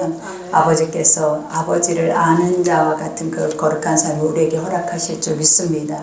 믿으면 아버지께서 아버지를 아는 자와 같은 그 거룩한 삶을 우리에게 허락하실 줄 믿습니다.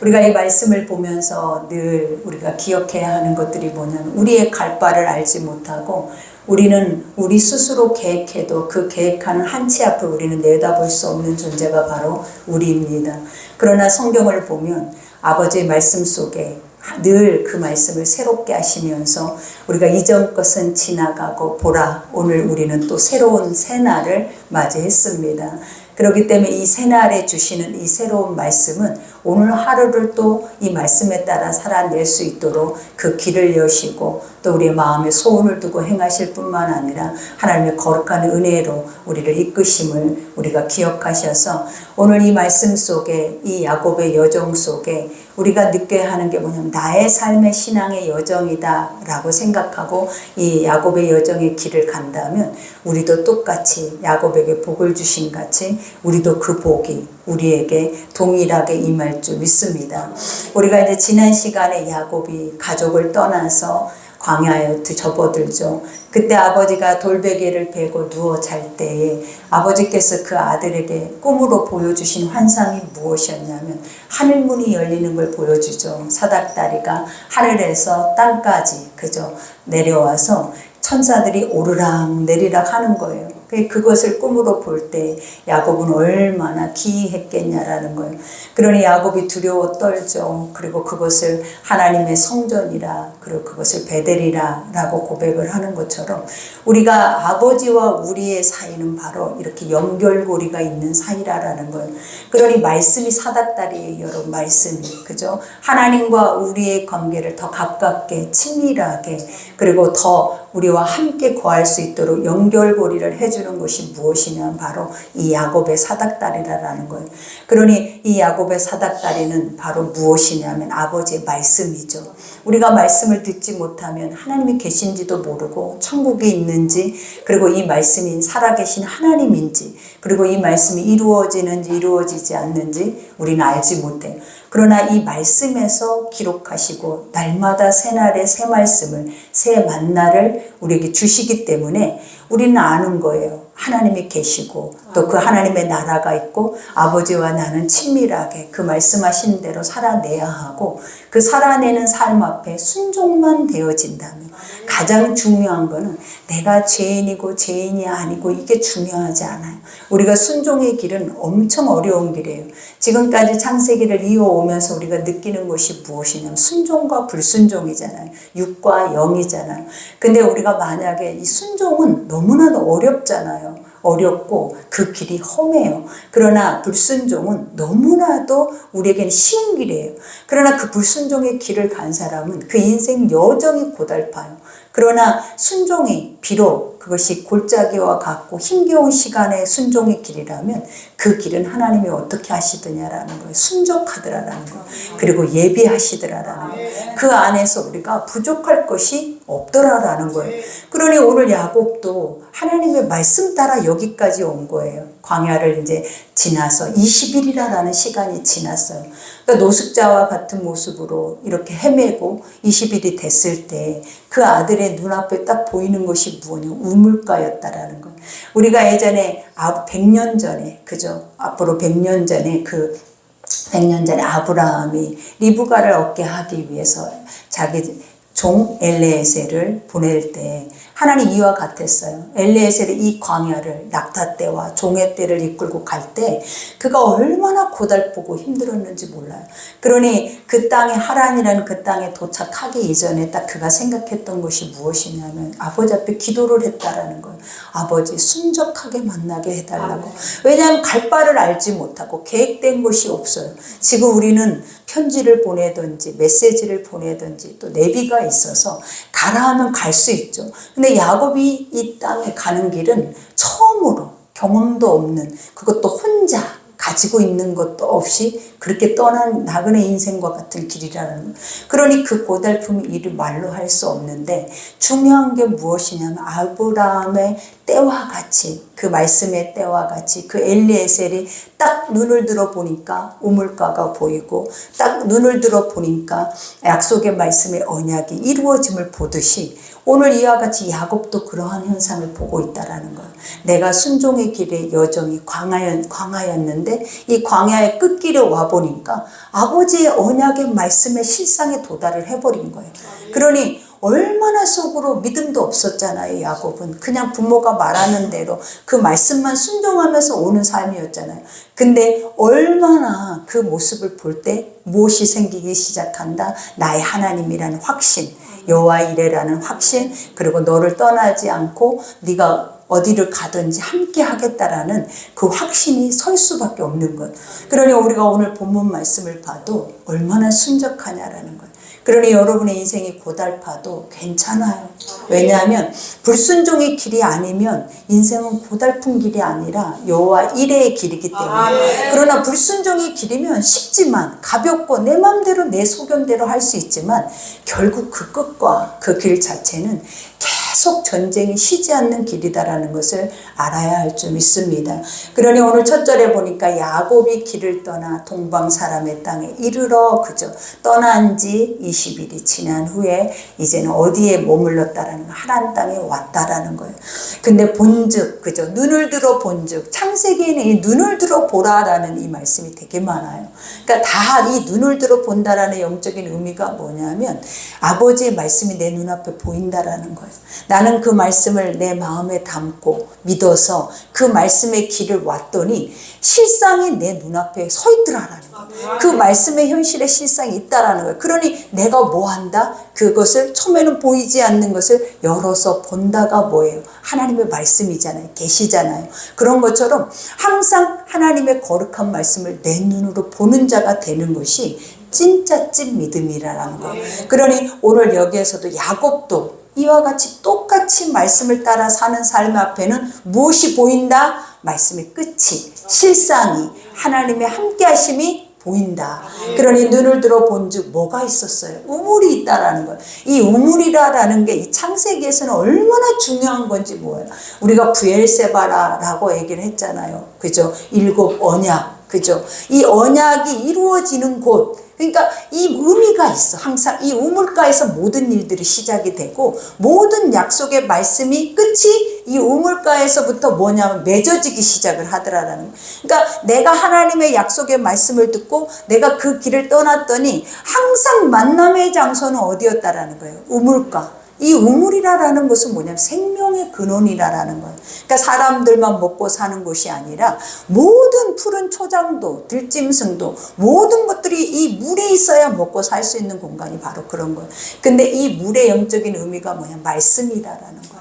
우리가 이 말씀을 보면서 늘 우리가 기억해야 하는 것들이 뭐냐면 우리의 갈 바를 알지 못하고 우리는 우리 스스로 계획해도 그 계획하는 한치 앞을 우리는 내다볼 수 없는 존재가 바로 우리입니다. 그러나 성경을 보면 아버지의 말씀 속에 늘 그 말씀을 새롭게 하시면서 우리가 이전 것은 지나가고 보라 오늘 우리는 또 새로운 새날을 맞이했습니다. 그렇기 때문에 이 새날에 주시는 이 새로운 말씀은 오늘 하루를 또 이 말씀에 따라 살아낼 수 있도록 그 길을 여시고 또 우리의 마음에 소원을 두고 행하실 뿐만 아니라 하나님의 거룩한 은혜로 우리를 이끄심을 우리가 기억하셔서 오늘 이 말씀 속에 이 야곱의 여정 속에 우리가 느껴야 하는 게 뭐냐면 나의 삶의 신앙의 여정이다 라고 생각하고 이 야곱의 여정의 길을 간다면 우리도 똑같이 야곱에게 복을 주신 같이 우리도 그 복이 우리에게 동일하게 임할 줄 믿습니다. 우리가 이제 지난 시간에 야곱이 가족을 떠나서 광야에 접어들죠. 그때 아버지가 돌베개를 베고 누워 잘 때에 아버지께서 그 아들에게 꿈으로 보여주신 환상이 무엇이었냐면 하늘문이 열리는 걸 보여주죠. 사닥다리가 하늘에서 땅까지 그죠 내려와서 천사들이 오르락 내리락 하는 거예요. 그것을 꿈으로 볼 때 야곱은 얼마나 기이했겠냐라는 거예요. 그러니 야곱이 두려워 떨죠. 그리고 그것을 하나님의 성전이라 그리고 그것을 베델이라 라고 고백을 하는 것처럼 우리가 아버지와 우리의 사이는 바로 이렇게 연결고리가 있는 사이라는 거예요. 그러니 말씀이 사닥다리예요. 여러분 말씀이 그죠? 하나님과 우리의 관계를 더 가깝게 친밀하게 그리고 더 우리와 함께 거할 수 있도록 연결고리를 해주는 것이 무엇이냐면 바로 이 야곱의 사닥다리라는 거예요. 그러니 이 야곱의 사닥다리는 바로 무엇이냐면 아버지의 말씀이죠. 우리가 말씀을 듣지 못하면 하나님이 계신지도 모르고 천국에 있는지 그리고 이 말씀이 살아계신 하나님인지 그리고 이 말씀이 이루어지는지 이루어지지 않는지 우리는 알지 못해요. 그러나 이 말씀에서 기록하시고 날마다 새날의 새 말씀을 새 만나를 우리에게 주시기 때문에 우리는 아는 거예요. 하나님이 계시고 또 그 하나님의 나라가 있고 아버지와 나는 친밀하게 그 말씀하신 대로 살아내야 하고 그 살아내는 삶 앞에 순종만 되어진다면 가장 중요한 거는 내가 죄인이고 죄인이 아니고 이게 중요하지 않아요. 우리가 순종의 길은 엄청 어려운 길이에요. 지금까지 창세기를 이어오면서 우리가 느끼는 것이 무엇이냐면 순종과 불순종이잖아요. 육과 영이잖아요. 근데 우리가 만약에 이 순종은 너무나도 어렵잖아요. 어렵고 그 길이 험해요. 그러나 불순종은 너무나도 우리에게는 쉬운 길이에요. 그러나 그 불순종의 길을 간 사람은 그 인생 여정이 고달파요. 그러나 순종이 비록 그것이 골짜기와 같고 힘겨운 시간의 순종의 길이라면 그 길은 하나님이 어떻게 하시더냐라는 거예요. 순적하더라라는 거예요. 그리고 예비하시더라라는 거예요. 그 안에서 우리가 부족할 것이 없더라라는 거예요. 그러니 오늘 야곱도 하나님의 말씀 따라 여기까지 온 거예요. 광야를 이제 지나서 20일이라는 시간이 지났어요. 그러니까 노숙자와 같은 모습으로 이렇게 헤매고 20일이 됐을 때 그 아들의 눈앞에 딱 보이는 것이 무엇이냐 우물가였다라는 거예요. 우리가 예전에 100년 전에 그죠? 앞으로 100년 전에 100년 전에 아브라함이 리브가를 얻게 하기 위해서 자기 종 엘레에셀을 보낼 때 하나님 이와 같았어요. 엘레에셀이 이 광야를 낙타 때와 종의 때를 이끌고 갈 때 그가 얼마나 고달프고 힘들었는지 몰라요. 그러니 그 땅에 하란이라는 그 땅에 도착하기 이전에 딱 그가 생각했던 것이 무엇이냐면 아버지 앞에 기도를 했다라는 거예요. 아버지 순적하게 만나게 해달라고. 왜냐하면 갈 바를 알지 못하고 계획된 것이 없어요. 지금 우리는 편지를 보내든지 메시지를 보내든지 또 내비가 있어서 가라 하면 갈 수 있죠. 근데 야곱이 이 땅에 가는 길은 처음으로 경험도 없는 그것도 혼자 가지고 있는 것도 없이 그렇게 떠난 나그네 인생과 같은 길이라는 거예요. 그러니 그 고달픔이 이를 말로 할 수 없는데 중요한 게 무엇이냐면 아브라함의 때와 같이, 그 말씀의 때와 같이 그 엘리에셀이 딱 눈을 들어 보니까 우물가가 보이고, 딱 눈을 들어 보니까 약속의 말씀의 언약이 이루어짐을 보듯이 오늘 이와 같이 야곱도 그러한 현상을 보고 있다라는 거예요. 내가 순종의 길의 여정이 광야였는데 이 광야의 끝길에 와보니까 아버지의 언약의 말씀의 실상에 도달을 해버린 거예요. 그러니 얼마나 속으로 믿음도 없었잖아요. 야곱은 그냥 부모가 말하는 대로 그 말씀만 순종하면서 오는 삶이었잖아요. 근데 얼마나 그 모습을 볼 때 무엇이 생기기 시작한다? 나의 하나님이라는 확신, 여호와 이레라는 확신, 그리고 너를 떠나지 않고 네가 어디를 가든지 함께 하겠다라는 그 확신이 설 수밖에 없는 것. 그러니 우리가 오늘 본문 말씀을 봐도 얼마나 순적하냐라는 거예요. 그러니 여러분의 인생이 고달파도 괜찮아요. 왜냐하면 불순종의 길이 아니면 인생은 고달픈 길이 아니라 여호와 이레의 길이기 때문에. 그러나 불순종의 길이면 쉽지만 가볍고 내 맘대로 내 소견대로 할 수 있지만 결국 그 끝과 그 길 자체는 계속 전쟁이 쉬지 않는 길이다라는 것을 알아야 할 줄 믿습니다. 그러니 오늘 첫 절에 보니까 야곱이 길을 떠나 동방 사람의 땅에 이르러 그죠. 떠난 지 20일이 지난 후에 이제는 어디에 머물렀다라는 거, 하란 땅에 왔다라는 거예요. 근데 본즉 그죠. 눈을 들어 본즉, 창세기에는 이 눈을 들어 보라라는 이 말씀이 되게 많아요. 그러니까 다 이 눈을 들어 본다라는 영적인 의미가 뭐냐면 아버지의 말씀이 내 눈앞에 보인다라는 거예요. 나는 그 말씀을 내 마음에 담고 믿어서 그 말씀의 길을 왔더니 실상이 내 눈앞에 서 있더라라는 거예요. 그 말씀의 현실의 실상이 있다라는 거예요. 그러니 내가 뭐 한다? 그것을 처음에는 보이지 않는 것을 열어서 본다가 뭐예요? 하나님의 말씀이잖아요. 계시잖아요. 그런 것처럼 항상 하나님의 거룩한 말씀을 내 눈으로 보는 자가 되는 것이 진짜 찐 믿음이라는 거예요. 그러니 오늘 여기에서도 야곱도 이와 같이 똑같이 말씀을 따라 사는 삶 앞에는 무엇이 보인다? 말씀의 끝이, 실상이, 하나님의 함께 하심이 보인다. 그러니 눈을 들어 본즉 뭐가 있었어요? 우물이 있다라는 거예요. 이 우물이라는 게 이 창세기에서는 얼마나 중요한 건지 뭐예요? 우리가 브엘세바라라고 얘기를 했잖아요. 그죠? 7 언약. 그죠? 이 언약이 이루어지는 곳. 그러니까 이 의미가 있어. 항상 이 우물가에서 모든 일들이 시작이 되고 모든 약속의 말씀이 끝이 이 우물가에서부터 뭐냐면 맺어지기 시작을 하더라라는 거예요. 그러니까 내가 하나님의 약속의 말씀을 듣고 내가 그 길을 떠났더니 항상 만남의 장소는 어디였다라는 거예요? 우물가. 이 우물이라는 것은 뭐냐면 생명의 근원이라는 거예요. 그러니까 사람들만 먹고 사는 곳이 아니라 모든 푸른 초장도 들짐승도 모든 것들이 이 물에 있어야 먹고 살 수 있는 공간이 바로 그런 거예요. 근데 이 물의 영적인 의미가 뭐냐? 말씀이다라는 거예요.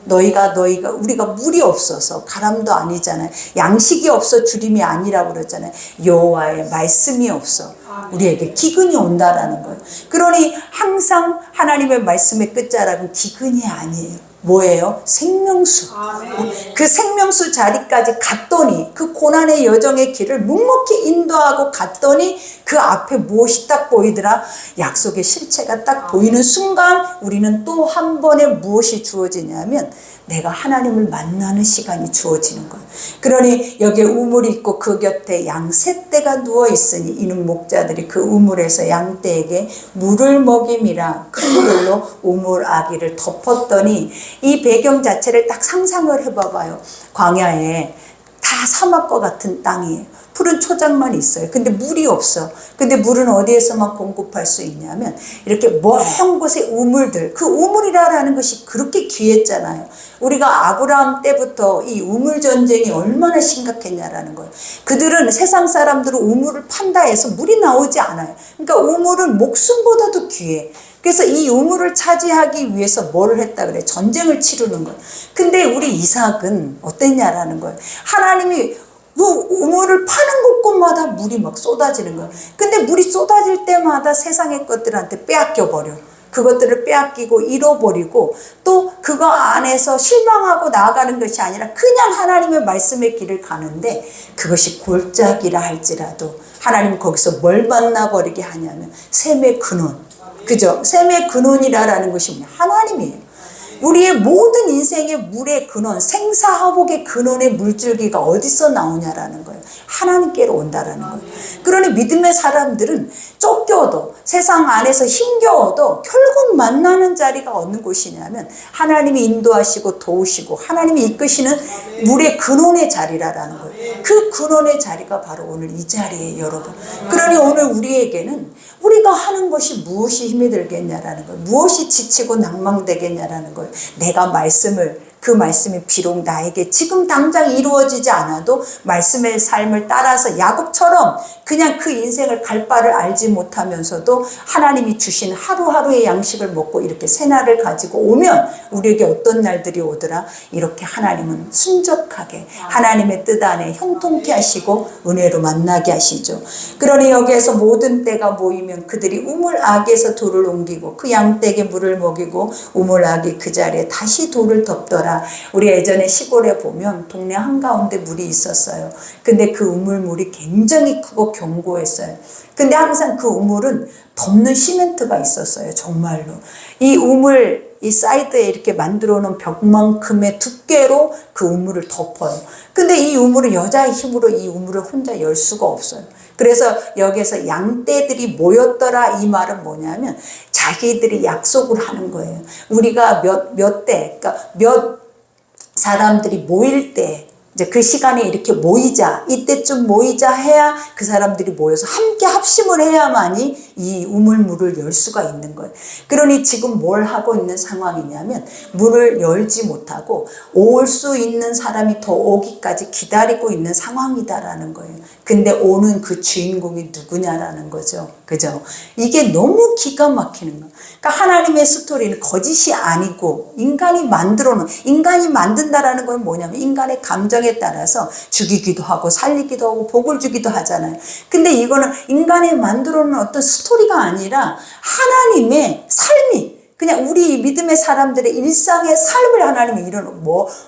우리가 물이 없어서 가람도 아니잖아요. 양식이 없어 주림이 아니라고 그랬잖아요. 여호와의 말씀이 없어 우리에게 기근이 온다라는 거예요. 그러니 항상 하나님의 말씀의 끝자락은 기근이 아니에요. 뭐예요? 생명수. 그 생명수 자리까지 갔더니 그 고난의 여정의 길을 묵묵히 인도하고 갔더니 그 앞에 무엇이 딱 보이더라? 약속의 실체가 딱 보이는 순간 우리는 또 한 번에 무엇이 주어지냐면 내가 하나님을 만나는 시간이 주어지는 거예요. 그러니 여기에 우물이 있고 그 곁에 양 세 떼가 누워있으니 이는 목자들이 그 우물에서 양떼에게 물을 먹임이라 큰 돌로 우물 아기를 덮었더니 이 배경 자체를 딱 상상을 해봐봐요. 광야에 다 사막과 같은 땅이에요. 푸른 초장만 있어요. 근데 물이 없어. 근데 물은 어디에서만 공급할 수 있냐면 이렇게 먼 곳에 우물들, 그 우물이라는 것이 그렇게 귀했잖아요. 우리가 아브라함 때부터 이 우물 전쟁이 얼마나 심각했냐라는 거예요. 그들은 세상 사람들은 우물을 판다 해서 물이 나오지 않아요. 그러니까 우물은 목숨보다도 귀해. 그래서 이 우물을 차지하기 위해서 뭘 했다 그래? 전쟁을 치르는 거예요. 근데 우리 이삭은 어땠냐라는 거예요. 하나님이 그 우물을 파는 곳곳마다 물이 막 쏟아지는 거예요. 근데 물이 쏟아질 때마다 세상의 것들한테 빼앗겨버려. 그것들을 빼앗기고 잃어버리고 또 그거 안에서 실망하고 나아가는 것이 아니라 그냥 하나님의 말씀의 길을 가는데 그것이 골짜기라 할지라도 하나님 거기서 뭘 만나버리게 하냐면 샘의 근원. 그죠? 샘의 근원이라는 것이 하나님이에요. 우리의 모든 인생의 물의 근원, 생사화복의 근원의 물줄기가 어디서 나오냐라는 거예요. 하나님께로 온다라는 거예요. 그러니 믿음의 사람들은 쫓겨도 세상 안에서 힘겨워도 결국 만나는 자리가 어느 곳이냐면 하나님이 인도하시고 도우시고 하나님이 이끄시는 물의 근원의 자리라는 거예요. 그 근원의 자리가 바로 오늘 이 자리예요, 여러분. 그러니 오늘 우리에게는 우리가 하는 것이 무엇이 힘이 들겠냐라는 거예요. 무엇이 지치고 낭망되겠냐라는 거예요. 내가 그 말씀이 비록 나에게 지금 당장 이루어지지 않아도 말씀의 삶을 따라서 야곱처럼 그냥 그 인생을 갈 바를 알지 못하면서도 하나님이 주신 하루하루의 양식을 먹고 이렇게 새날을 가지고 오면 우리에게 어떤 날들이 오더라? 이렇게 하나님은 순적하게 하나님의 뜻 안에 형통케 하시고 은혜로 만나게 하시죠. 그러니 여기에서 모든 때가 모이면 그들이 우물아기에서 돌을 옮기고 그 양떼에게 물을 먹이고 우물아기 그 자리에 다시 돌을 덮더라. 우리 예전에 시골에 보면 동네 한가운데 물이 있었어요. 근데 그 우물물이 굉장히 크고 견고했어요. 근데 항상 그 우물은 덮는 시멘트가 있었어요. 정말로. 이 우물 이 사이드에 이렇게 만들어 놓은 벽만큼의 두께로 그 우물을 덮어요. 근데 이 우물은 여자의 힘으로 이 우물을 혼자 열 수가 없어요. 그래서 여기에서 양떼들이 모였더라 이 말은 뭐냐면 자기들이 약속을 하는 거예요. 우리가 그러니까 몇 사람들이 모일 때 이제 그 시간에 이렇게 모이자, 이때쯤 모이자 해야 그 사람들이 모여서 함께 합심을 해야만이 이 우물물을 열 수가 있는 거예요. 그러니 지금 뭘 하고 있는 상황이냐면 문을 열지 못하고 올 수 있는 사람이 더 오기까지 기다리고 있는 상황이다라는 거예요. 근데 오는 그 주인공이 누구냐라는 거죠. 그죠? 이게 너무 기가 막히는 거예요. 그러니까 하나님의 스토리는 거짓이 아니고 인간이 만든다라는 건 뭐냐면 인간의 감정에 따라서 죽이기도 하고 살리기도 하고 복을 주기도 하잖아요. 근데 이거는 인간이 만들어 놓은 어떤 스토리가 아니라 하나님의 삶이 그냥 우리 믿음의 사람들의 일상의 삶을 하나님이 이런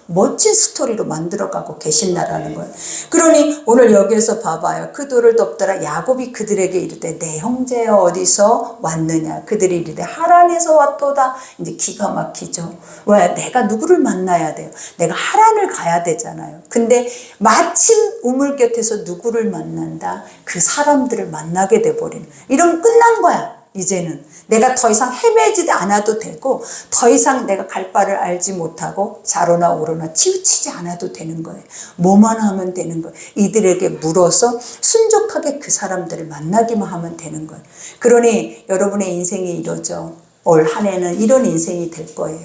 멋진 스토리로 만들어가고 계신다라는 거예요. 그러니 오늘 여기에서 봐봐요. 그 돌을 덮더라. 야곱이 그들에게 이르되 내 형제 어디서 왔느냐. 그들이 이르되 하란에서 왔도다. 이제 기가 막히죠. 왜? 내가 누구를 만나야 돼요? 내가 하란을 가야 되잖아요. 근데 마침 우물 곁에서 누구를 만난다? 그 사람들을 만나게 돼버리는. 이러면 끝난 거야. 이제는 내가 더 이상 헤매지 않아도 되고 더 이상 내가 갈 바를 알지 못하고 좌로나 우로나 치우치지 않아도 되는 거예요. 뭐만 하면 되는 거예요. 이들에게 물어서 순종하게 그 사람들을 만나기만 하면 되는 거예요. 그러니 여러분의 인생이 이러죠. 올 한 해는 이런 인생이 될 거예요.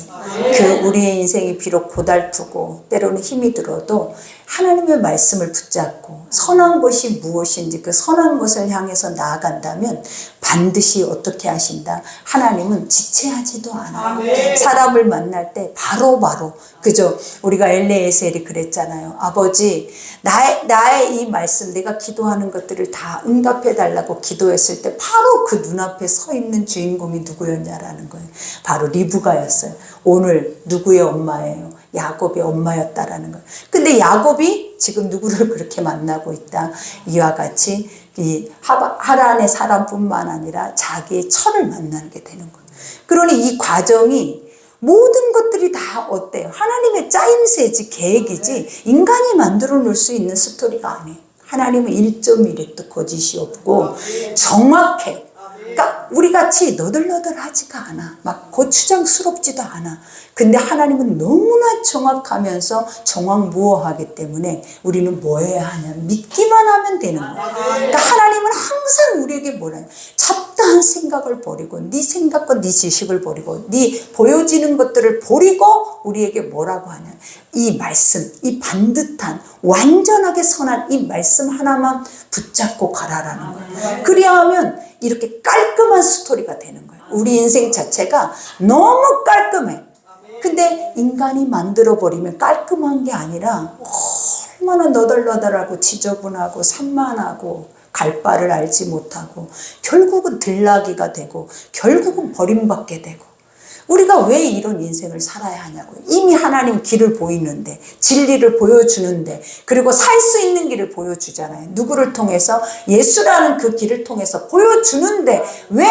우리의 인생이 비록 고달프고 때로는 힘이 들어도 하나님의 말씀을 붙잡고 선한 것이 무엇인지 그 선한 것을 향해서 나아간다면 반드시 어떻게 하신다? 하나님은 지체하지도 않아요. 사람을 만날 때 바로바로 그죠? 우리가 엘레에셀이 그랬잖아요. 아버지 나의 이 말씀 내가 기도하는 것들을 다 응답해 달라고 기도했을 때 바로 그 눈앞에 서 있는 주인공이 누구였냐라는 거예요. 바로 리브가였어요. 오늘 누구의 엄마예요? 야곱의 엄마였다라는 거예요. 근데 야곱이 지금 누구를 그렇게 만나고 있다? 이와 같이 이 하란의 사람뿐만 아니라 자기의 철을 만나게 되는 거예요. 그러니 이 과정이 모든 것들이 다 어때요? 하나님의 짜임새지 계획이지 인간이 만들어 놓을 수 있는 스토리가 아니에요. 하나님은 1.1획도 거짓이 없고 정확해. 그러니까 우리같이 너덜너덜하지가 않아. 막 고추장스럽지도 않아. 근데 하나님은 너무나 정확하면서 정확무어하기 때문에 우리는 뭐 해야 하냐? 믿기만 하면 되는 거야. 그러니까 하나님은 항상 우리에게 뭐라 해요? 잡다한 생각을 버리고 네 생각과 네 지식을 버리고 네 보여지는 것들을 버리고 우리에게 뭐라고 하냐? 이 말씀, 이 반듯한 완전하게 선한 이 말씀 하나만 붙잡고 가라라는 거예요. 그래야 하면 이렇게 깔끔한 스토리가 되는 거예요. 우리 인생 자체가 너무 깔끔해. 근데 인간이 만들어버리면 깔끔한 게 아니라 얼마나 너덜너덜하고 지저분하고 산만하고 갈 바를 알지 못하고 결국은 들나기가 되고 결국은 버림받게 되고 우리가 왜 이런 인생을 살아야 하냐고요. 이미 하나님 길을 보이는데 진리를 보여주는데 그리고 살 수 있는 길을 보여주잖아요. 누구를 통해서? 예수라는 그 길을 통해서 보여주는데 왜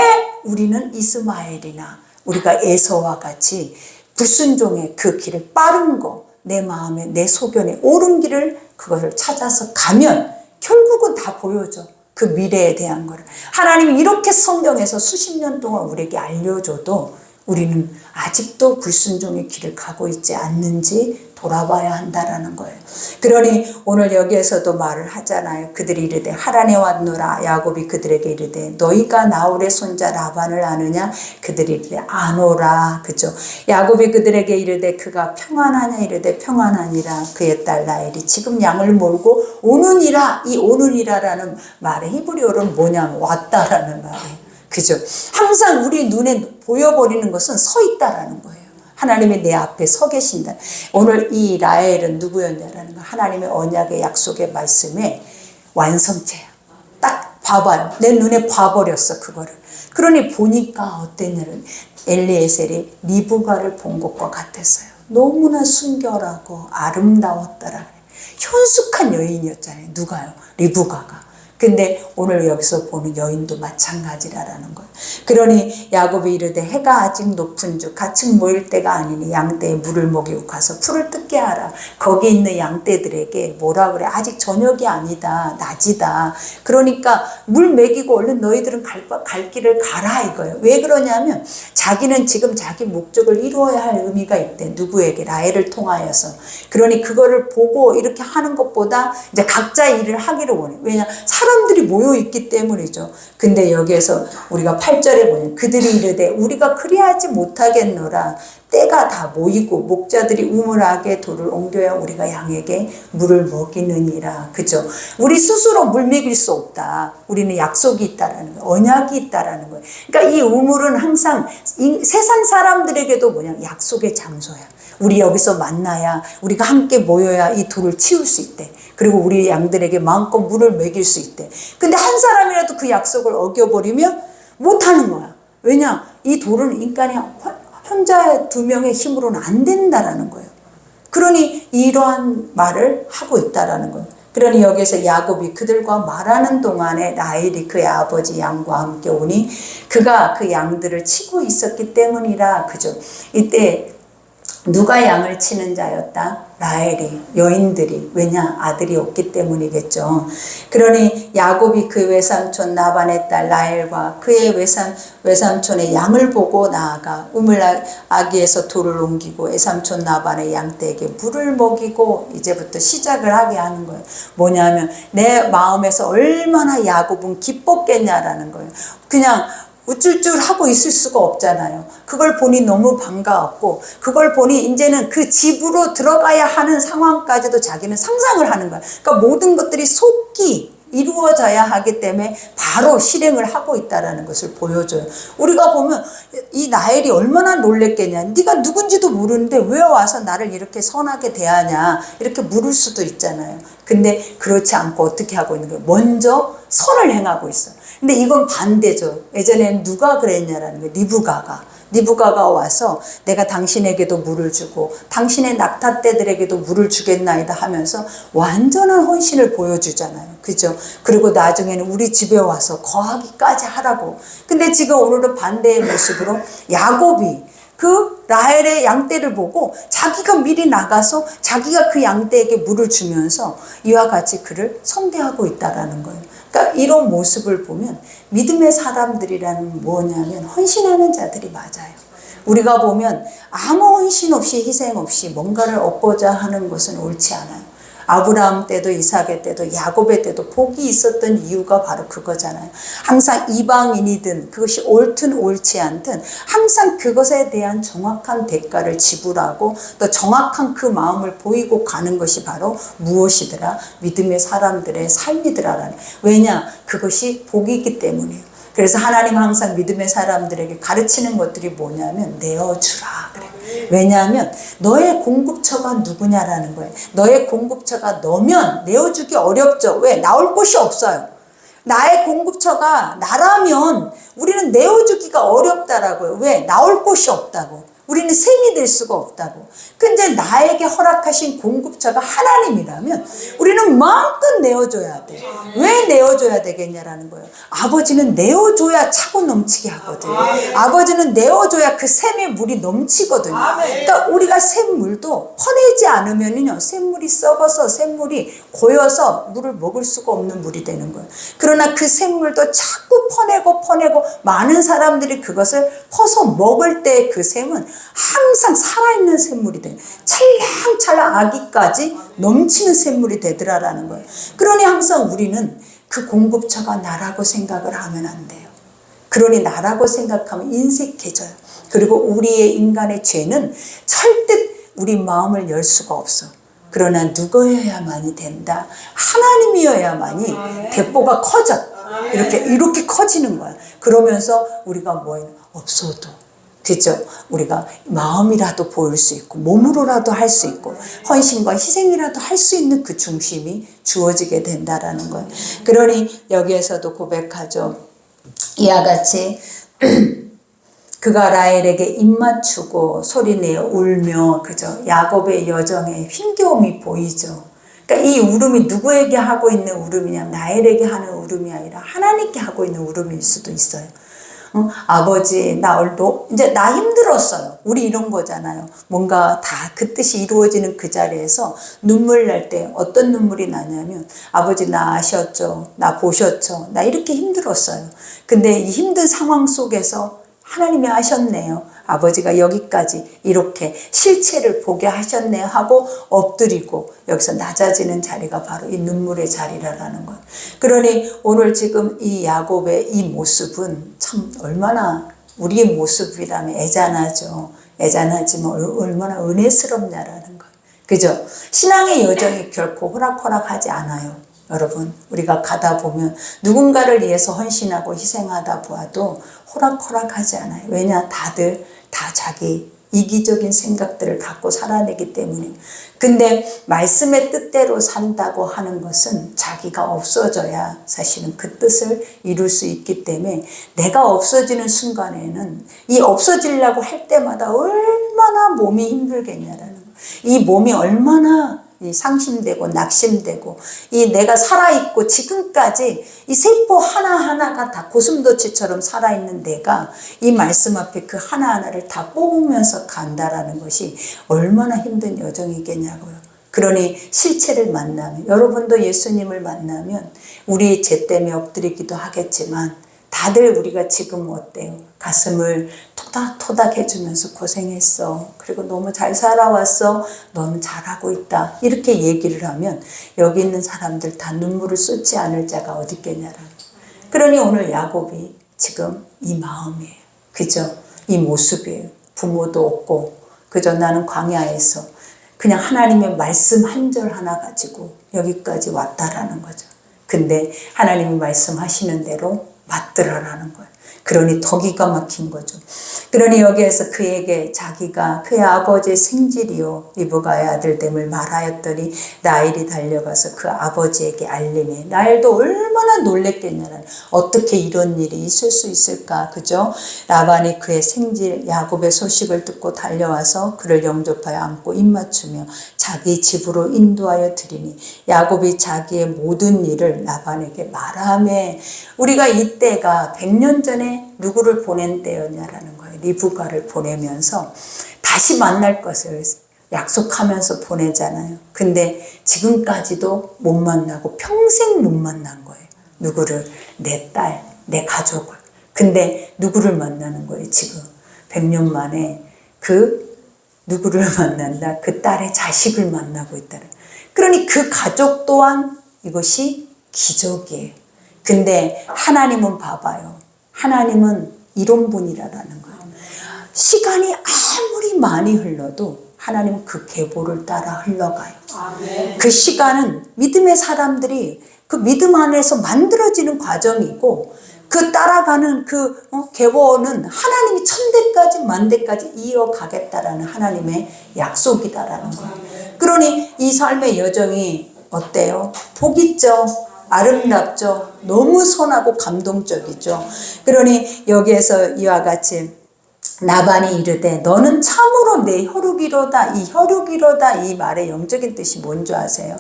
우리는 이스마엘이나 우리가 에서와 같이 불순종의 그 길을 빠른 거, 내 마음에 내 소견에 옳은 길을 그것을 찾아서 가면 결국은 다 보여줘. 그 미래에 대한 거를. 하나님이 이렇게 성경에서 수십 년 동안 우리에게 알려줘도 우리는 아직도 불순종의 길을 가고 있지 않는지 돌아봐야 한다라는 거예요. 그러니 오늘 여기에서도 말을 하잖아요. 그들이 이르되 하란에 왔노라. 야곱이 그들에게 이르되 너희가 나홀의 손자 라반을 아느냐? 그들이 이르되 아노라. 그죠? 야곱이 그들에게 이르되 그가 평안하냐? 이르되 평안하니라. 그의 딸 라헬이 지금 양을 몰고 오느니라. 이 오느니라라는 말의 히브리어로는 뭐냐면 왔다라는 말이에요. 그죠? 항상 우리 눈에 보여버리는 것은 서 있다라는 거예요. 하나님이 내 앞에 서 계신다. 오늘 이 라헬은 누구였냐라는 거. 하나님의 언약의 약속의 말씀의 완성체야. 딱 봐봐요. 내 눈에 봐버렸어 그거를. 그러니 보니까 어땠냐면 엘리에셀이 리브가를 본 것과 같았어요. 너무나 순결하고 아름다웠더라. 현숙한 여인이었잖아요. 누가요? 리브가가. 근데 오늘 여기서 보는 여인도 마찬가지라는 거예요. 그러니 야곱이 이르되 해가 아직 높은 즉 가축 모일 때가 아니니 양떼에 물을 먹이고 가서 풀을 뜯게 하라. 거기 있는 양떼들에게 뭐라 그래? 아직 저녁이 아니다. 낮이다. 그러니까 물 먹이고 얼른 너희들은 갈 길을 가라 이거예요. 왜 그러냐면 자기는 지금 자기 목적을 이루어야 할 의미가 있대. 누구에게? 라헬을 통하여서. 그러니 그거를 보고 이렇게 하는 것보다 이제 각자 일을 하기를 원해. 왜냐? 사람들이 모여 있기 때문이죠. 근데 여기에서 우리가 8절에 보면 그들이 이르되 우리가 그리하지 못하겠노라. 때가 다 모이고 목자들이 우물하게 돌을 옮겨야 우리가 양에게 물을 먹이느니라. 그죠? 우리 스스로 물 먹일 수 없다. 우리는 약속이 있다라는 거예요. 언약이 있다라는 거예요. 그러니까 이 우물은 항상 세상 사람들에게도 뭐냐? 약속의 장소야. 우리 여기서 만나야 우리가 함께 모여야 이 돌을 치울 수 있대. 그리고 우리 양들에게 마음껏 물을 먹일 수 있대. 근데 한 사람이라도 그 약속을 어겨버리면 못하는 거야. 왜냐? 이 돌은 인간이 혼자 두 명의 힘으로는 안 된다라는 거예요. 그러니 이러한 말을 하고 있다라는 거예요. 그러니 여기서 야곱이 그들과 말하는 동안에 라헬이 그의 아버지 양과 함께 오니 그가 그 양들을 치고 있었기 때문이라. 그죠? 이때 누가 양을 치는 자였다? 라헬이, 여인들이. 왜냐? 아들이 없기 때문이겠죠. 그러니 야곱이 그 외삼촌 라반의 딸 라헬과 그의 외삼촌의 양을 보고 나아가 우물아기에서 돌을 옮기고 외삼촌 라반의 양떼에게 물을 먹이고 이제부터 시작을 하게 하는 거예요. 뭐냐면 내 마음에서 얼마나 야곱은 기뻤겠냐라는 거예요. 그냥 우쭐쭈글 하고 있을 수가 없잖아요. 그걸 보니 너무 반가웠고 그걸 보니 이제는 그 집으로 들어가야 하는 상황까지도 자기는 상상을 하는 거야. 그러니까 모든 것들이 속기 이루어져야 하기 때문에 바로 실행을 하고 있다는 것을 보여줘요. 우리가 보면 이 라헬이 얼마나 놀랬겠냐. 네가 누군지도 모르는데 왜 와서 나를 이렇게 선하게 대하냐. 이렇게 물을 수도 있잖아요. 근데 그렇지 않고 어떻게 하고 있는 거예요? 먼저 선을 행하고 있어요. 근데 이건 반대죠. 예전에는 누가 그랬냐라는 거예요. 리브가가 와서 내가 당신에게도 물을 주고 당신의 낙타떼들에게도 물을 주겠나이다 하면서 완전한 헌신을 보여주잖아요. 그죠? 그리고 나중에는 우리 집에 와서 거하기까지 하라고. 근데 지금 오늘은 반대의 모습으로 야곱이 그 라헬의 양떼를 보고 자기가 미리 나가서 자기가 그 양떼에게 물을 주면서 이와 같이 그를 성대하고 있다라는 거예요. 그러니까 이런 모습을 보면 믿음의 사람들이라는 뭐냐면 헌신하는 자들이 맞아요. 우리가 보면 아무 헌신 없이 희생 없이 뭔가를 얻고자 하는 것은 옳지 않아요. 아브라함 때도 이삭의 때도 야곱의 때도 복이 있었던 이유가 바로 그거잖아요. 항상 이방인이든 그것이 옳든 옳지 않든 항상 그것에 대한 정확한 대가를 지불하고 또 정확한 그 마음을 보이고 가는 것이 바로 무엇이더라? 믿음의 사람들의 삶이더라라는. 왜냐? 그것이 복이기 때문이에요. 그래서 하나님 항상 믿음의 사람들에게 가르치는 것들이 뭐냐면 내어주라 그래. 왜냐하면 너의 공급처가 누구냐라는 거예요. 너의 공급처가 너면 내어주기 어렵죠. 왜? 나올 곳이 없어요. 나의 공급처가 나라면 우리는 내어주기가 어렵다라고요. 왜? 나올 곳이 없다고. 우리는 셈이 될 수가 없다고. 근데 나에게 허락하신 공급자가 하나님이라면 우리는 마음껏 내어줘야 돼. 왜 내어줘야 되겠냐라는 거예요. 아버지는 내어줘야 차고 넘치게 하거든요. 아버지는 내어줘야 그 샘의 물이 넘치거든요. 그러니까 우리가 샘물도 퍼내지 않으면요, 샘물이 썩어서 샘물이 고여서 물을 먹을 수가 없는 물이 되는 거예요. 그러나 그 샘물도 자꾸 퍼내고 많은 사람들이 그것을 퍼서 먹을 때 그 샘은 항상 살아있는 샘물이 돼. 찰랑찰랑 아기까지 넘치는 샘물이 되더라라는 거예요. 그러니 항상 우리는 그 공급처가 나라고 생각을 하면 안 돼요. 그러니 나라고 생각하면 인색해져요. 그리고 우리의 인간의 죄는 절대 우리 마음을 열 수가 없어. 그러나 누구여야만이 된다. 하나님이어야만이 대포가 커져. 이렇게 커지는 거야. 그러면서 우리가 뭐예요? 없어도. 그죠? 우리가 마음이라도 보일 수 있고 몸으로라도 할 수 있고 헌신과 희생이라도 할 수 있는 그 중심이 주어지게 된다라는 거예요. 그러니 여기에서도 고백하죠. 이와 같이 그가 라헬에게 입맞추고 소리내어 울며, 그죠? 야곱의 여정에 힘겨움이 보이죠. 그러니까 이 울음이 누구에게 하고 있는 울음이냐? 라헬에게 하는 울음이 아니라 하나님께 하고 있는 울음일 수도 있어요. 아버지, 이제 나 힘들었어요. 우리 이런 거잖아요. 뭔가 다 그 뜻이 이루어지는 그 자리에서 눈물 날 때 어떤 눈물이 나냐면, 아버지 나 아셨죠? 나 보셨죠? 나 이렇게 힘들었어요. 근데 이 힘든 상황 속에서 하나님이 아셨네요. 아버지가 여기까지 이렇게 실체를 보게 하셨네요 하고 엎드리고 여기서 낮아지는 자리가 바로 이 눈물의 자리라는 거예요. 그러니 오늘 지금 이 야곱의 이 모습은 참 얼마나 우리의 모습이라면 애잔하죠. 애잔하지만 얼마나 은혜스럽냐라는 거예요. 그죠? 신앙의 여정이 결코 호락호락하지 않아요. 여러분, 우리가 가다 보면 누군가를 위해서 헌신하고 희생하다 보아도 호락호락하지 않아요. 왜냐? 다들 다 자기 이기적인 생각들을 갖고 살아내기 때문에. 근데 말씀의 뜻대로 산다고 하는 것은 자기가 없어져야 사실은 그 뜻을 이룰 수 있기 때문에, 내가 없어지는 순간에는 이 없어지려고 할 때마다 얼마나 몸이 힘들겠냐라는 거예요. 이 몸이 얼마나 상심되고 낙심되고, 이 내가 살아있고 지금까지 이 세포 하나하나가 다 고슴도치처럼 살아있는 내가 이 말씀 앞에 그 하나하나를 다 뽑으면서 간다라는 것이 얼마나 힘든 여정이겠냐고요. 그러니 실체를 만나면, 여러분도 예수님을 만나면 우리 죄 때문에 엎드리기도 하겠지만 다들 우리가 지금 어때요? 가슴을 토닥토닥 해주면서 고생했어. 그리고 너무 잘 살아왔어. 너는 잘하고 있다. 이렇게 얘기를 하면 여기 있는 사람들 다 눈물을 쏟지 않을 자가 어디 있겠냐라는. 그러니 오늘 야곱이 지금 이 마음이에요. 그죠? 이 모습이에요. 부모도 없고, 그죠? 나는 광야에서 그냥 하나님의 말씀 한 절 하나 가지고 여기까지 왔다라는 거죠. 근데 하나님이 말씀하시는 대로 맞들어라는 거예요. 그러니 더 기가 막힌 거죠. 그러니 여기에서 그에게 자기가 그의 아버지의 생질이요 리브가의 아들됨을 말하였더니 라헬이 달려가서 그 아버지에게 알림해. 라헬도 얼마나 놀랬겠냐는, 어떻게 이런 일이 있을 수 있을까, 그죠? 라반이 그의 생질 야곱의 소식을 듣고 달려와서 그를 영접하여 안고 입맞추며 자기 집으로 인도하여 드리니 야곱이 자기의 모든 일을 라반에게 말하매. 우리가 이때가 100년 전에 누구를 보낸 때였냐라는 거예요. 리브가를 보내면서 다시 만날 것을 약속하면서 보내잖아요. 근데 지금까지도 못 만나고 평생 못 만난 거예요. 누구를? 내 딸, 내 가족을. 근데 누구를 만나는 거예요? 지금 100년 만에 그 누구를 만난다? 그 딸의 자식을 만나고 있다. 그러니 그 가족 또한 이것이 기적이에요. 근데 하나님은 봐봐요. 하나님은 이런 분이라는 거예요. 시간이 아무리 많이 흘러도 하나님은 그 계보를 따라 흘러가요. 그 시간은 믿음의 사람들이 그 믿음 안에서 만들어지는 과정이고, 그 따라가는 그 계보는 하나님이 천대까지 만대까지 이어가겠다라는 하나님의 약속이다라는 거예요. 그러니 이 삶의 여정이 어때요? 복 있죠? 아름답죠? 너무 선하고 감동적이죠? 그러니 여기에서 이와 같이 라반이 이르되 너는 참으로 내 혈육이로다. 이 혈육이로다 이 말의 영적인 뜻이 뭔지 아세요?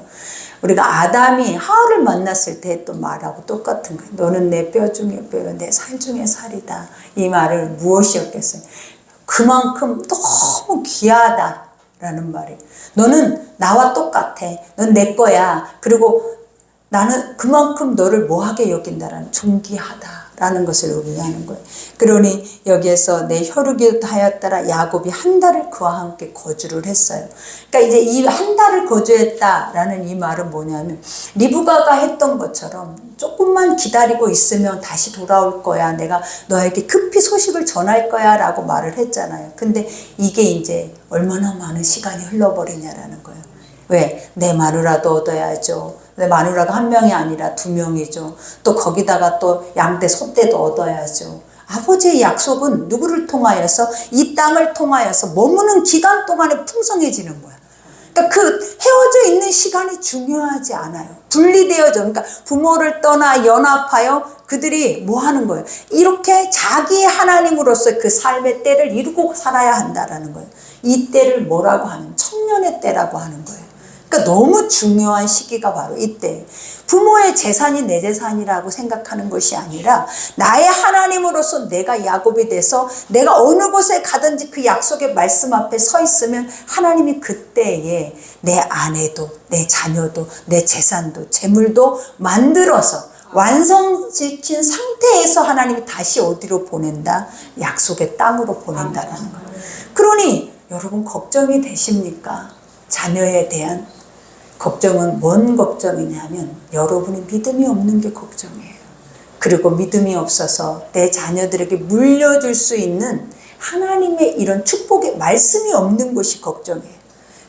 우리가 아담이 하와를 만났을 때 했던 말하고 똑같은 거예요. 너는 내 뼈 중에 뼈요 내 살 중에 살이다. 이 말은 무엇이었겠어요? 그만큼 너무 귀하다라는 말이에요. 너는 나와 똑같아. 넌 내 거야. 그리고 나는 그만큼 너를 뭐하게 여긴다라는 존귀하다라는 것을 의미하는 거예요. 그러니 여기에서 내 혈육이 하였더라. 야곱이 한 달을 그와 함께 거주를 했어요. 그러니까 이제 이 한 달을 거주했다라는 이 말은 뭐냐면 리브가가 했던 것처럼 조금만 기다리고 있으면 다시 돌아올 거야. 내가 너에게 급히 소식을 전할 거야 라고 말을 했잖아요. 근데 이게 이제 얼마나 많은 시간이 흘러버리냐라는 거예요. 왜? 내 마누라도 얻어야죠. 내 마누라가 한 명이 아니라 두 명이죠. 또 거기다가 또 양떼 소떼도 얻어야죠. 아버지의 약속은 누구를 통하여서? 이 땅을 통하여서 머무는 기간 동안에 풍성해지는 거야. 그러니까 그 헤어져 있는 시간이 중요하지 않아요. 분리되어져. 그러니까 부모를 떠나 연합하여 그들이 뭐 하는 거예요? 이렇게 자기의 하나님으로서 그 삶의 때를 이루고 살아야 한다라는 거예요. 이 때를 뭐라고 하는? 청년의 때라고 하는 거예요. 그러니까 너무 중요한 시기가 바로 이때. 부모의 재산이 내 재산이라고 생각하는 것이 아니라 나의 하나님으로서 내가 야곱이 돼서 내가 어느 곳에 가든지 그 약속의 말씀 앞에 서 있으면 하나님이 그때에 내 아내도 내 자녀도 내 재산도 재물도 만들어서 완성시킨 상태에서 하나님이 다시 어디로 보낸다? 약속의 땅으로 보낸다는 거예요. 그러니 여러분 걱정이 되십니까? 자녀에 대한 걱정은 뭔 걱정이냐면 여러분이 믿음이 없는 게 걱정이에요. 그리고 믿음이 없어서 내 자녀들에게 물려줄 수 있는 하나님의 이런 축복의 말씀이 없는 것이 걱정이에요.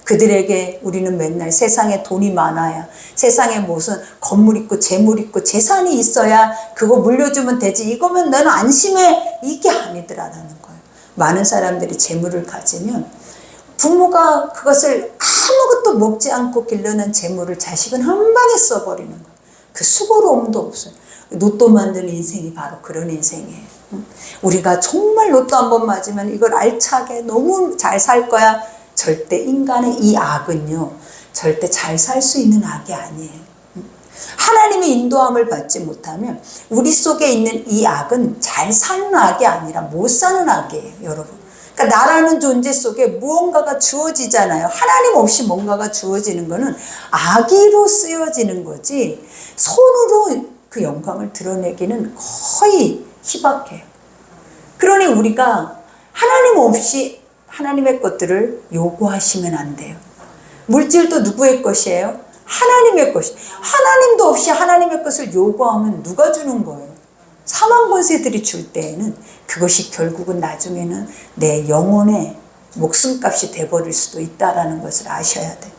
그들에게 우리는 맨날 세상에 돈이 많아야, 세상에 무슨 건물 있고 재물 있고 재산이 있어야 그거 물려주면 되지, 이거면 너는 안심해, 이게 아니더라는 거예요. 많은 사람들이 재물을 가지면 부모가 그것을 아무것도 먹지 않고 길러낸 재물을 자식은 한 방에 써버리는 거예요. 그 수고로움도 없어요. 로또 만드는 인생이 바로 그런 인생이에요. 우리가 정말 로또 한 번 맞으면 이걸 알차게 너무 잘 살 거야. 절대 인간의 이 악은요, 절대 잘 살 수 있는 악이 아니에요. 하나님의 인도함을 받지 못하면 우리 속에 있는 이 악은 잘 사는 악이 아니라 못 사는 악이에요, 여러분. 그러니까 나라는 존재 속에 무언가가 주어지잖아요. 하나님 없이 뭔가가 주어지는 거는 악의로 쓰여지는 거지 손으로 그 영광을 드러내기는 거의 희박해요. 그러니 우리가 하나님 없이 하나님의 것들을 요구하시면 안 돼요. 물질도 누구의 것이에요? 하나님의 것이. 하나님도 없이 하나님의 것을 요구하면 누가 주는 거예요? 사망 권세들이 줄 때에는 그것이 결국은 나중에는 내 영혼의 목숨값이 돼버릴 수도 있다라는 것을 아셔야 돼요.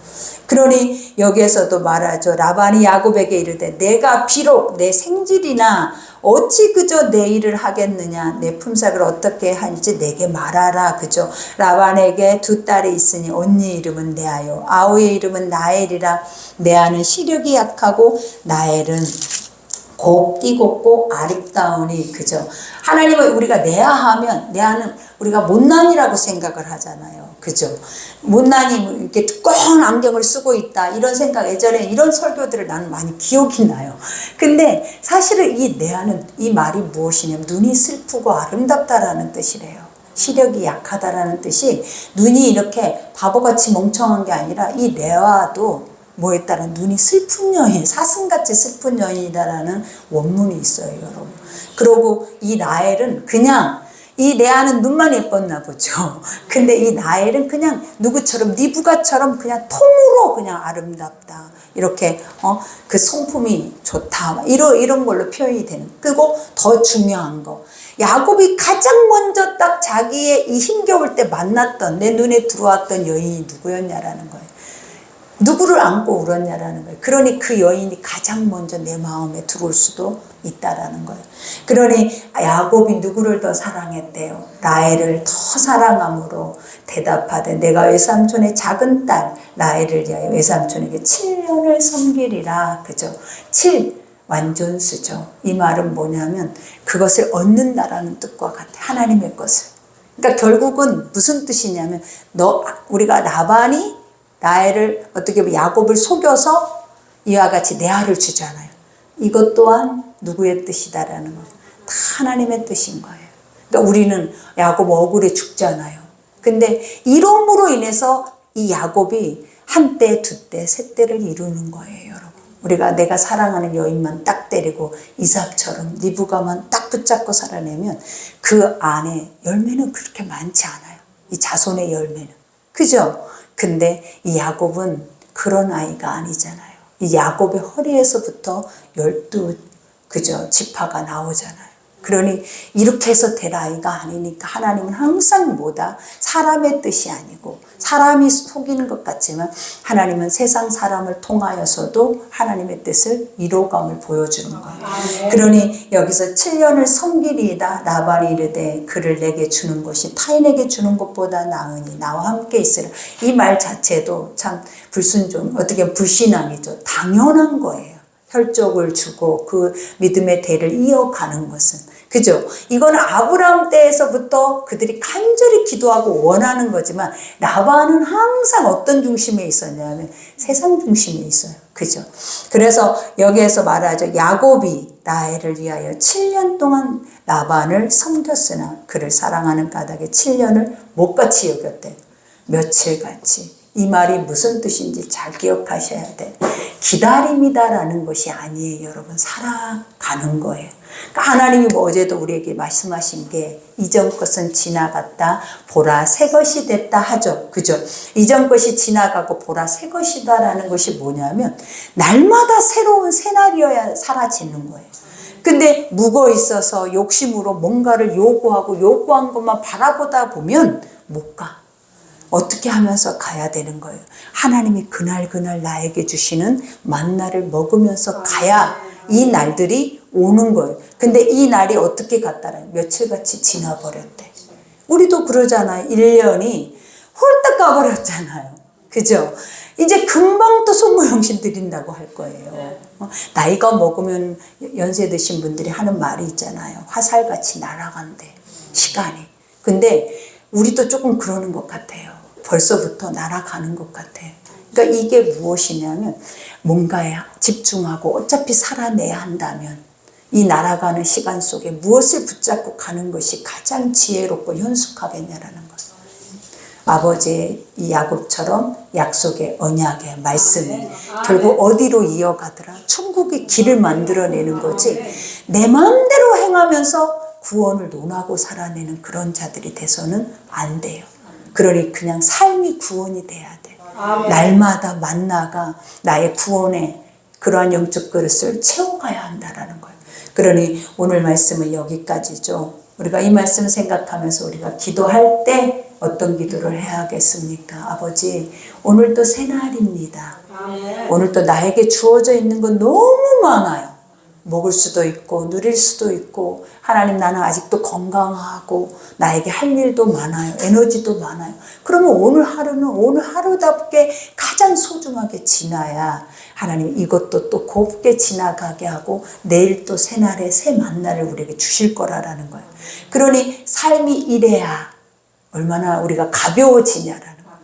그러니 여기에서도 말하죠. 라반이 야곱에게 이르되 내가 비록 내 생질이나 어찌 그저 내 일을 하겠느냐, 내 품삯을 어떻게 하는지 내게 말하라. 그죠? 라반에게 두 딸이 있으니 언니 이름은 레아요, 아우의 이름은 나엘이라. 레아는 시력이 약하고 나엘은 곱디 곱고 아름다우니. 그죠? 하나님은 우리가 레아하면, 레아는 우리가 못난이라고 생각을 하잖아요. 그죠? 못난이 이렇게 두꺼운 안경을 쓰고 있다, 이런 생각, 예전에 이런 설교들을 나는 많이 기억이 나요. 근데 사실은 이 레아는, 이 말이 무엇이냐면 눈이 슬프고 아름답다라는 뜻이래요. 시력이 약하다라는 뜻이, 눈이 이렇게 바보같이 멍청한 게 아니라 이 레아도 뭐에 따라 눈이 슬픈 여인, 사슴같이 슬픈 여인이다라는 원문이 있어요, 여러분. 그리고 이 나엘은 그냥, 이 레아는 눈만 예뻤나 보죠. 근데 이 나엘은 그냥 누구처럼, 리브가처럼 그냥 통으로 그냥 아름답다, 이렇게 그 성품이 좋다, 이런 걸로 표현이 되는. 그리고 더 중요한 거, 야곱이 가장 먼저 딱 자기의 이 힘겨울 때 만났던, 내 눈에 들어왔던 여인이 누구였냐라는 거예요. 누구를 안고 울었냐라는 거예요. 그러니 그 여인이 가장 먼저 내 마음에 들어올 수도 있다라는 거예요. 그러니 야곱이 누구를 더 사랑했대요? 라헬을 더 사랑함으로 대답하되 내가 외삼촌의 작은 딸 라헬을 위하여 외삼촌에게 7년을 섬기리라. 그죠? 7 완전수죠. 이 말은 뭐냐면 그것을 얻는다라는 뜻과 같아. 하나님의 것을. 그러니까 결국은 무슨 뜻이냐면 우리가 라반이 라헬을 어떻게 보면 야곱을 속여서 이와 같이 레아를 주잖아요. 이것 또한 누구의 뜻이다라는 거. 다 하나님의 뜻인 거예요. 그러니까 우리는 야곱 억울해 죽잖아요. 근데 이름으로 인해서 이 야곱이 한 때, 두 때, 세 때를 이루는 거예요, 여러분. 우리가 내가 사랑하는 여인만 딱 때리고 이삭처럼 리브가만 딱 붙잡고 살아내면 그 안에 열매는 그렇게 많지 않아요. 이 자손의 열매는. 그죠? 근데 이 야곱은 그런 아이가 아니잖아요. 이 야곱의 허리에서부터 12 그죠? 지파가 나오잖아요. 그러니 이렇게 해서 될 아이가 아니니까 하나님은 항상 뭐다? 사람의 뜻이 아니고 사람이 속이는 것 같지만 하나님은 세상 사람을 통하여서도 하나님의 뜻을 이루어감을 보여주는 거예요. 그러니 여기서 7년을 섬기리이다 라반이 이르되 그를 내게 주는 것이 타인에게 주는 것보다 나으니 나와 함께 있으라. 이 말 자체도 참 불순종, 어떻게 보면 불신앙이죠. 당연한 거예요. 혈족을 주고 그 믿음의 대를 이어가는 것은. 그죠? 이거는 아브라함 때에서부터 그들이 간절히 기도하고 원하는 거지만 라반은 항상 어떤 중심에 있었냐면 세상 중심에 있어요. 그죠? 그래서 여기에서 말하죠. 야곱이 라헬을 위하여 7년 동안 라반을 섬겼으나 그를 사랑하는 까닭에 7년을 못같이 여겼대. 며칠같이. 이 말이 무슨 뜻인지 잘 기억하셔야 돼. 기다림이다라는 것이 아니에요, 여러분. 살아가는 거예요. 그러니까 하나님이 어제도 우리에게 말씀하신 게 이전 것은 지나갔다 보라 새 것이 됐다 하죠. 그죠? 이전 것이 지나가고 보라 새 것이다라는 것이 뭐냐면 날마다 새로운 새날이어야 사라지는 거예요. 근데 묵어 있어서 욕심으로 뭔가를 요구하고 요구한 것만 바라보다 보면 못 가. 어떻게 하면서 가야 되는 거예요. 하나님이 그날 나에게 주시는 만나를 먹으면서 가야 이 날들이 오는 거예요. 근데 이 날이 어떻게 갔다라 며칠같이 지나버렸대. 우리도 그러잖아요. 1년이 홀딱 가버렸잖아요. 그죠? 이제 금방 또 손모용신 드린다고 할 거예요. 나이가 먹으면 연세 드신 분들이 하는 말이 있잖아요. 화살같이 날아간대. 시간이. 근데 우리도 조금 그러는 것 같아요. 벌써부터 날아가는 것 같아요. 그러니까 이게 무엇이냐면 뭔가에 집중하고 어차피 살아내야 한다면 이 날아가는 시간 속에 무엇을 붙잡고 가는 것이 가장 지혜롭고 현숙하겠냐라는 것. 아버지의 이 야곱처럼 약속의 언약의 말씀이 결국 어디로 이어가더라? 천국의 길을 만들어내는 거지 내 마음대로 행하면서 구원을 논하고 살아내는 그런 자들이 돼서는 안 돼요. 그러니 그냥 삶이 구원이 돼야 돼. 날마다 만나가 나의 구원의 그러한 영적 그릇을 채워가야 한다라는 거예요. 그러니 오늘 말씀은 여기까지죠. 우리가 이 말씀 생각하면서 우리가 기도할 때 어떤 기도를 해야겠습니까? 아버지, 오늘도 새날입니다. 오늘도 나에게 주어져 있는 건 너무 많아요. 먹을 수도 있고 누릴 수도 있고 하나님 나는 아직도 건강하고 나에게 할 일도 많아요. 에너지도 많아요. 그러면 오늘 하루는 오늘 하루답게 가장 소중하게 지나야 하나님 이것도 또 곱게 지나가게 하고 내일 또 새날에 새 만나를 우리에게 주실 거라는 거예요. 그러니 삶이 이래야 얼마나 우리가 가벼워지냐라는 거예요.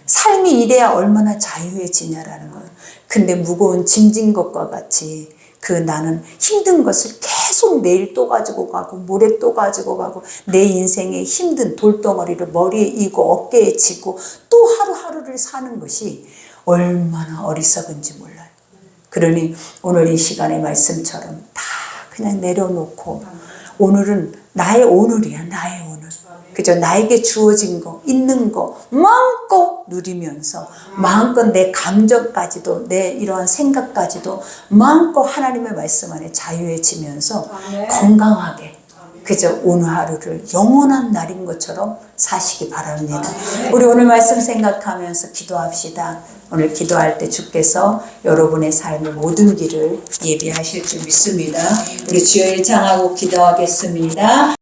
삶이 이래야 얼마나 자유해지냐라는 거예요. 근데 무거운 짐진 것과 같이 그 나는 힘든 것을 계속 내일 또 가지고 가고 모레 또 가지고 가고 내 인생의 힘든 돌덩어리를 머리에 이고 어깨에 지고 또 하루하루를 사는 것이 얼마나 어리석은지 몰라요. 그러니 오늘 이 시간의 말씀처럼 다 그냥 내려놓고 오늘은 나의 오늘이야. 나의 오늘. 그죠? 나에게 주어진 거, 있는 거 마음껏 누리면서 마음껏 내 감정까지도 내 이러한 생각까지도 마음껏 하나님의 말씀 안에 자유해지면서 건강하게 그죠? 오늘 하루를 영원한 날인 것처럼 사시기 바랍니다. 우리 오늘 말씀 생각하면서 기도합시다. 오늘 기도할 때 주께서 여러분의 삶의 모든 길을 예비하실 줄 믿습니다. 우리 주여 일창하고 기도하겠습니다.